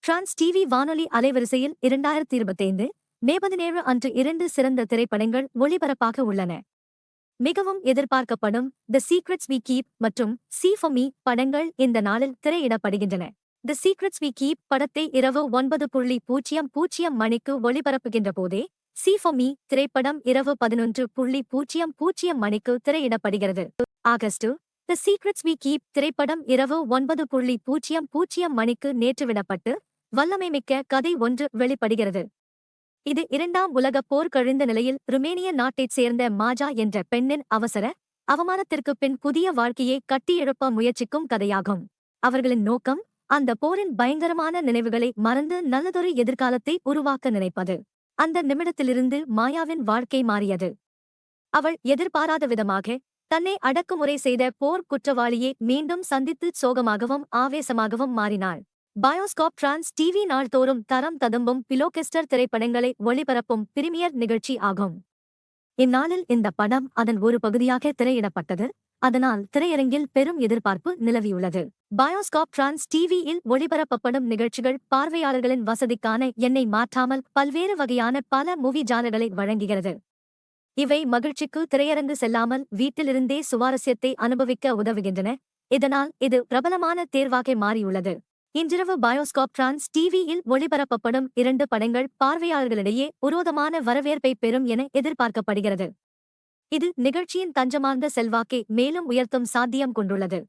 France TV வானொலி அலைவரிசையில் 2025 மே 17 அன்று 2 சிறந்த திரைப்படங்கள் ஒளிபரப்பாக உள்ளன. மிகவும் எதிர்பார்க்கப்படும் தி சீக்ரெட்ஸ் வி கீப் மற்றும் சி ஃபார் மீ படங்கள் இந்த நாளில் திரையிடப்படுகின்றன. தி சீக்ரெட்ஸ் வி கீப் படத்தை இரவு 9:00 மணிக்கு ஒளிபரப்புகின்ற போதே, சி ஃபார் மீ திரைப்படம் இரவு 11:00 மணிக்கு திரையிடப்படுகிறது. August the secrets we keep திரைப்படம் இரவு 9:00 மணிக்கு நேற்று விடப்பட்டு, வல்லமைமிக்க கதை ஒன்று வெளிப்படுகிறது. இது இரண்டாம் உலகப் போர் கழிந்த நிலையில் ருமேனிய நாட்டைச் சேர்ந்த மாஜா என்ற பெண்ணின் அவமானத்திற்குப் பின் புதிய வாழ்க்கையை கட்டியெழுப்ப முயற்சிக்கும் கதையாகும். அவர்களின் நோக்கம் அந்த போரின் பயங்கரமான நினைவுகளை மறந்து நல்லதொரு எதிர்காலத்தை உருவாக்க நினைப்பது. அந்த நிமிடத்திலிருந்து மாயாவின் வாழ்க்கை மாறியது. அவள் எதிர்பாராத விதமாக தன்னை அடக்குமுறை செய்த போர் குற்றவாளியை மீண்டும் சந்தித்து சோகமாகவும் ஆவேசமாகவும் மாறினாள். பயோஸ்கோப் பிரான்ஸ் டிவி நாள்தோறும் தரம் ததும்பும் பிலோகெஸ்டர் திரைப்படங்களை ஒளிபரப்பும் பிரிமியர் நிகழ்ச்சி ஆகும். இந்நாளில் இந்த படம் அதன் ஒரு பகுதியாக திரையிடப்பட்டது, அதனால் திரையரங்கில் பெரும் எதிர்பார்ப்பு நிலவியுள்ளது. பயோஸ்கோப் பிரான்ஸ் டிவியில் ஒளிபரப்பப்படும் நிகழ்ச்சிகள் பார்வையாளர்களின் வசதிக்கான எண்ணை மாற்றாமல் பல்வேறு வகையான பல மூவி ஜானர்களை வழங்குகிறது. இவை மகிழ்ச்சிக்கு திரையரங்கு செல்லாமல் வீட்டிலிருந்தே சுவாரஸ்யத்தை அனுபவிக்க உதவுகின்றன. இதனால் இது பிரபலமான தேர்வாக மாறியுள்ளது. இன்றிரவு பயோஸ்கோப் பிரான்ஸ் டிவியில் ஒளிபரப்பப்படும் 2 படங்கள் பார்வையாளர்களிடையே உரோதமான வரவேற்பை பெறும் என எதிர்பார்க்கப்படுகிறது. இது நிகழ்ச்சியின் தஞ்சமார்ந்த செல்வாக்கை மேலும் உயர்த்தும் சாத்தியம் கொண்டுள்ளது.